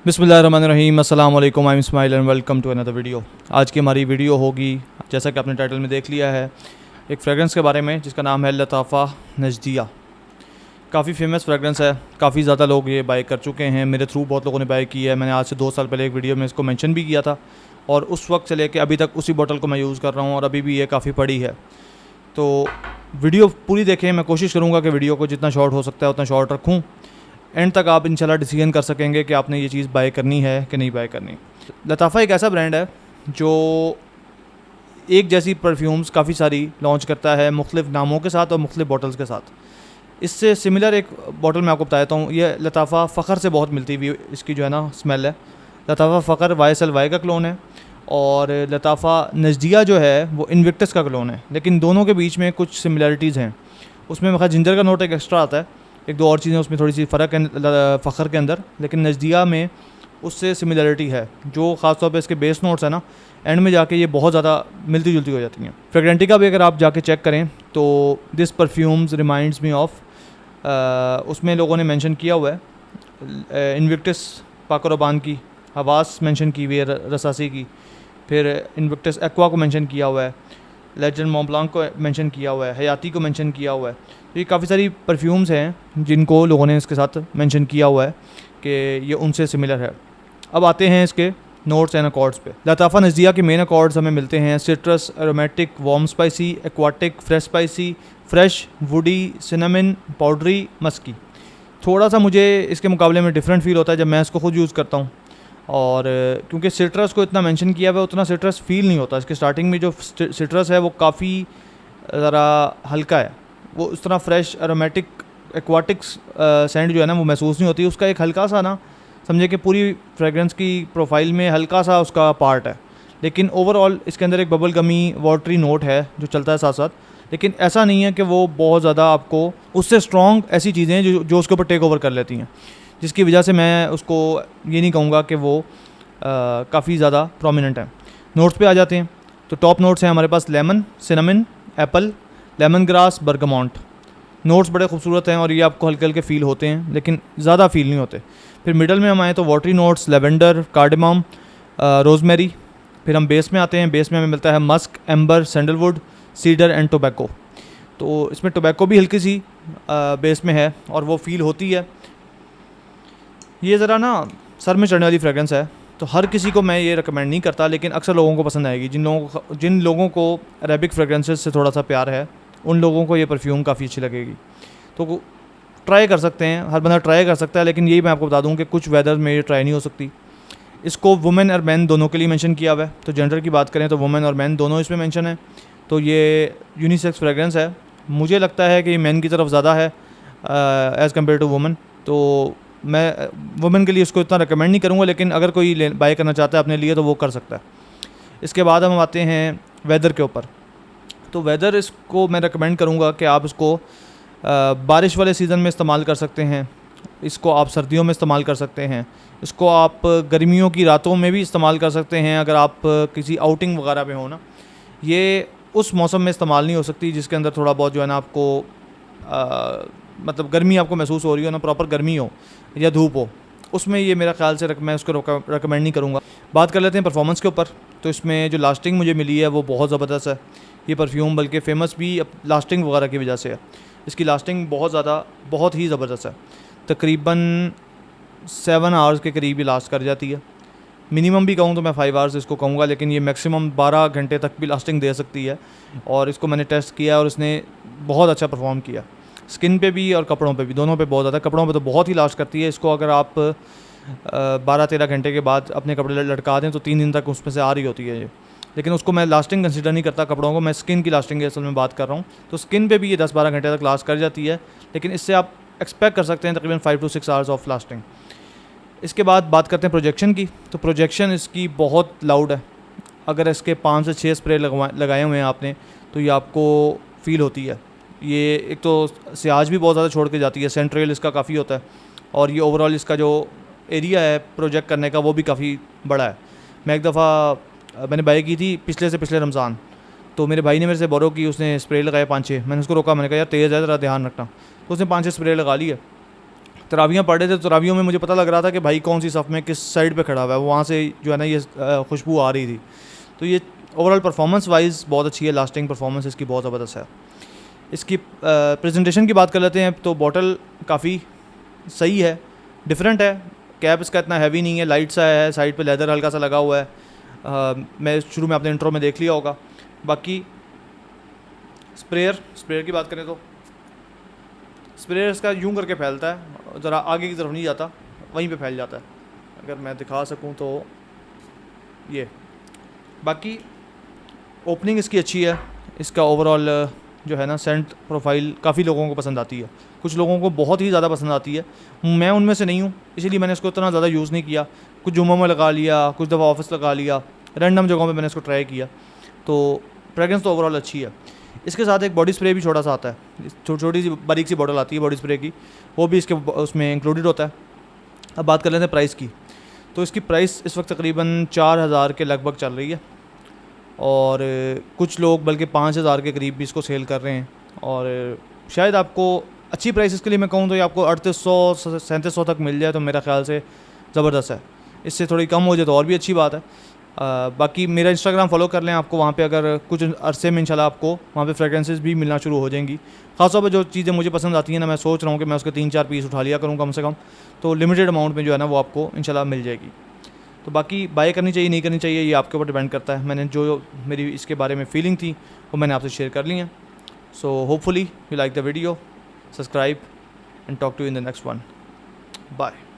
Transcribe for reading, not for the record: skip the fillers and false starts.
बिस्मिल्लाहिर्रहमानिर्रहीम, अस्सलाम वालेकुम, I am Ismail and welcome to another video. आज की हमारी वीडियो होगी, जैसा कि आपने टाइटल में देख लिया है, एक फ्रेगरेंस के बारे में जिसका नाम है लताफ़ा नजदिया। काफ़ी फेमस फ्रेगरेंस है, काफ़ी ज़्यादा लोग ये बाय कर चुके हैं, मेरे थ्रू बहुत लोगों ने बाय की है। मैंने आज से 2 साल पहले एक वीडियो में इसको मेंशन भी किया था और उस वक्त से लेके अभी तक उसी बोतल को मैं यूज़ कर रहा हूँ और अभी भी ये काफ़ी पड़ी है। तो वीडियो पूरी देखें, मैं कोशिश करूँगा कि वीडियो को जितना शॉर्ट हो सकता है उतना शॉर्ट रखूँ। एंड तक आप इंशाल्लाह डिसीजन कर सकेंगे कि आपने ये चीज़ बाय करनी है कि नहीं बाय करनी। लताफ़ा एक ऐसा ब्रांड है जो एक जैसी परफ्यूम्स काफ़ी सारी लॉन्च करता है मुख्तलिफ नामों के साथ और मुख्तलिफ बॉटल्स के साथ। इससे सिमिलर एक बॉटल मैं आपको बताता हूँ। ये लताफ़ा फ़खर से बहुत मिलती हुई इसकी जो है ना स्मेल है। लताफ़ा फ़खर YSL का क्लोन है और लताफ़ा नजदिया जो है वो इन्विक्टस का क्लोन है, लेकिन दोनों के बीच में कुछ सिमिलरिटीज़ हैं। उसमें मेरा जिंजर का नोट एक एक्स्ट्रा आता है, एक दो और चीज़ें उसमें थोड़ी सी फ़र्क है फ़खर के अंदर, लेकिन नजदिया में उससे सिमिलरिटी है। जो ख़ासतौर पे इसके बेस नोट्स है ना, एंड में जाके ये बहुत ज़्यादा मिलती जुलती हो जाती हैं। फ्रेग्रेंटिका भी अगर आप जाके चेक करें तो this perfumes reminds me of, उसमें लोगों ने मेंशन किया हुआ है इन्विक्टस पाकोरोबान की, हवास मेंशन की हुई है रसासी की, फिर इन्विक्टस एक्वा को मेंशन किया हुआ है, लेजेंड मोंब्लांक को मेंशन किया हुआ है, हयाती को मेंशन किया हुआ है। तो ये काफ़ी सारी परफ्यूम्स हैं जिनको लोगों ने इसके साथ मेंशन किया हुआ है कि ये उनसे सिमिलर है। अब आते हैं इसके नोट्स एंड अकॉर्ड्स पे। लताफ़ा नजदिया के मेन अकॉर्ड्स हमें मिलते हैं citrus, aromatic, warm spicy, aquatic, fresh spicy, fresh, woody, cinnamon, powdery, musky. थोड़ा सा मुझे इसके मुकाबले में डिफरेंट फील होता है जब मैं इसको खुद यूज़ करता हूँ, और क्योंकि सिट्रस को इतना मेंशन किया हुआ है उतना सिट्रस फील नहीं होता। इसके स्टार्टिंग में जो सिट्रस है वो काफ़ी ज़रा हल्का है, वो उस तरह फ्रेश, एरोमेटिक, एक्वाटिक सेंट जो है ना वो महसूस नहीं होती। उसका एक हल्का सा ना, समझे कि पूरी फ्रेगरेंस की प्रोफाइल में हल्का सा उसका पार्ट है, लेकिन ओवरऑल इसके अंदर एक बबल गमी वाटरी नोट है जो चलता है साथ साथ। लेकिन ऐसा नहीं है कि वो बहुत ज़्यादा आपको उससे स्ट्रॉन्ग ऐसी चीज़ें हैं जो उसके ऊपर टेक ओवर कर लेती हैं, जिसकी वजह से मैं उसको ये नहीं कहूँगा कि वो काफ़ी ज़्यादा प्रोमिनेंट है। नोट्स पे आ जाते हैं तो टॉप नोट्स हैं हमारे पास lemon, cinnamon, apple, lemon grass, bergamot. Notes बड़े खूबसूरत हैं और ये आपको हल्के हल्के फ़ील होते हैं, लेकिन ज़्यादा फील नहीं होते। फिर मिडल में हम आए तो watery notes, lavender, cardamom, rosemary. फिर हम बेस में आते हैं, बेस में हमें मिलता है Musk, amber, sandalwood, cedar and tobacco. तो इसमें टोबैको भी हल्की सी बेस में है और वो फील होती है। ये ज़रा ना सर में चढ़ने वाली फ्रेगरेंस है, तो हर किसी को मैं ये रिकमेंड नहीं करता, लेकिन अक्सर लोगों को पसंद आएगी। जिन लोगों को अरेबिक फ्रेगरेंसेस से थोड़ा सा प्यार है उन लोगों को ये परफ्यूम काफ़ी अच्छी लगेगी। तो ट्राई कर सकते हैं, हर बंदा ट्राई कर सकता है, लेकिन यही मैं आपको बता दूं कि कुछ वेदर में ये ट्राई नहीं हो सकती। इसको वुमेन और मैन दोनों के लिए मेंशन किया हुआ है, तो जेंडर की बात करें तो वुमेन और मैन दोनों इसमें मेंशन है। तो ये यूनिसेक्स फ्रेगरेंस है। मुझे लगता है कि मैन की तरफ ज़्यादा है एज़ कम्पेयर टू वुमेन, तो मैं वुमेन के लिए इसको इतना रिकमेंड नहीं करूँगा, लेकिन अगर कोई बाय करना चाहता है अपने लिए तो वो कर सकता है। इसके बाद हम आते हैं वेदर के ऊपर। तो वेदर इसको मैं रिकमेंड करूँगा कि आप इसको बारिश वाले सीज़न में इस्तेमाल कर सकते हैं, इसको आप सर्दियों में इस्तेमाल कर सकते हैं, इसको आप गर्मियों की रातों में भी इस्तेमाल कर सकते हैं। अगर आप किसी आउटिंग वगैरह में हो ना, ये उस मौसम में इस्तेमाल नहीं हो सकती जिसके अंदर थोड़ा बहुत जो है ना आपको मतलब गर्मी आपको महसूस हो रही हो ना, प्रॉपर गर्मी हो या धूप हो, उसमें ये मेरा ख्याल से मैं उसको रिकमेंड नहीं करूँगा। बात कर लेते हैं परफॉर्मेंस के ऊपर। तो इसमें जो लास्टिंग मुझे मिली है वो बहुत ज़बरदस्त है ये परफ्यूम, बल्कि फ़ेमस भी लास्टिंग वगैरह की वजह से है। इसकी लास्टिंग बहुत ही ज़बरदस्त है। तकरीबन 7 आवर्स के करीब ये लास्ट कर जाती है। मिनिमम भी कहूँ तो मैं 5 आवर्स इसको कहूँगा, लेकिन ये मैक्सिमम 12 घंटे तक भी लास्टिंग दे सकती है। और इसको मैंने टेस्ट किया और इसने बहुत अच्छा परफॉर्म किया, स्किन पे भी और कपड़ों पे भी, दोनों पे बहुत ज़्यादा। कपड़ों पे तो बहुत ही लास्ट करती है। इसको अगर आप 12-13 घंटे के बाद अपने कपड़े लटका दें तो 3 दिन तक उसमें से आ रही होती है ये, लेकिन उसको मैं लास्टिंग कंसिडर नहीं करता कपड़ों को, मैं स्किन की लास्टिंग की असल में बात कर रहा हूँ। तो स्किन पे भी ये 10-12 घंटे तक लास्ट कर जाती है, लेकिन इससे आप एक्सपेक्ट कर सकते हैं तकरीबन 5 to 6 आवर्स ऑफ लास्टिंग। इसके बाद बात करते हैं प्रोजेक्शन की। तो प्रोजेक्शन इसकी बहुत लाउड है। अगर इसके 5 से 6 स्प्रे लगाए हुए हैं आपने तो ये आपको फील होती है। ये एक तो सियाज भी बहुत ज़्यादा छोड़ के जाती है, सेंट्रल इसका काफ़ी होता है, और ये ओवरऑल इसका जो एरिया है प्रोजेक्ट करने का वो भी काफ़ी बड़ा है। मैं एक दफ़ा मैंने बाई की थी पिछले रमज़ान, तो मेरे भाई ने मेरे से बोरो की, उसने स्प्रे लगाए 5-6। मैंने उसको रोका, मैंने कहा यार तेज़ है, ज़रा ध्यान रखना। तो उसने 5-6 स्प्रे लगा लिए। तरावियाँ पढ़ रहे थे, तरावियों में मुझे पता लग रहा था कि भाई कौन सी सफ़ में किस साइड पे खड़ा हुआ है, वहाँ से जो है ना ये खुशबू आ रही थी। तो ये ओवरऑल परफॉर्मेंस वाइज बहुत अच्छी है, लास्टिंग परफॉर्मेंस इसकी बहुत ज़बरदस्त है। इसकी प्रेजेंटेशन की बात कर लेते हैं तो बॉटल काफ़ी सही है, डिफरेंट है। कैप इसका इतना हैवी नहीं है, लाइट सा है, साइड पे लेदर हल्का सा लगा हुआ है। मैं शुरू में अपने इंट्रो में देख लिया होगा। बाकी स्प्रेयर की बात करें तो स्प्रेयर इसका यूं करके फैलता है, ज़रा आगे की तरफ नहीं जाता, वहीं पे फैल जाता है। अगर मैं दिखा सकूं तो ये। बाकी ओपनिंग इसकी अच्छी है। इसका ओवरऑल जो है ना सेंट प्रोफाइल काफ़ी लोगों को पसंद आती है, कुछ लोगों को बहुत ही ज़्यादा पसंद आती है। मैं उनमें से नहीं हूँ, इसीलिए मैंने इसको इतना ज़्यादा यूज़ नहीं किया। कुछ जुम्मों में लगा लिया, कुछ दफ़ा ऑफिस लगा लिया, रैंडम जगहों पे मैंने इसको ट्राई किया। तो फ्रेगरेंस तो ओवरऑल अच्छी है। इसके साथ एक बॉडी स्प्रे भी छोटा सा आता है, छोटी सी बारीक सी बॉटल आती है बॉडी स्प्रे की, वो भी इसके उसमें इंक्लूडेड होता है। अब बात कर लेते हैं प्राइस की। तो इसकी प्राइस इस वक्त तकरीबन 4000 के लगभग चल रही है, और कुछ लोग बल्कि 5000 के करीब भी इसको सेल कर रहे हैं। और शायद आपको अच्छी प्राइस इसके लिए मैं कहूँ तो ये आपको 3800 3700 तक मिल जाए तो मेरा ख्याल से ज़बरदस्त है। इससे थोड़ी कम हो जाए तो और भी अच्छी बात है। बाकी मेरा इंस्टाग्राम फॉलो कर लें, आपको वहाँ पे अगर कुछ अरसे में इंशाल्लाह आपको वहाँ पे फ्रेगरेंसेस भी मिलना शुरू हो जाएंगी। ख़ासतौर पर जो चीज़ें मुझे पसंद आती हैं ना, मैं सोच रहा हूँ कि मैं उसके 3-4 पीस उठा लिया करूँ कम से कम, तो लिमिटेड अमाउंट में जो है ना वो आपको इंशाल्लाह मिल जाएगी। तो बाकी बाय करनी चाहिए नहीं करनी चाहिए ये आपके ऊपर डिपेंड करता है। मैंने जो मेरी इसके बारे में फ़ीलिंग थी वो मैंने आपसे शेयर कर ली है। So hopefully you like the video, subscribe and talk to in the next one. Bye.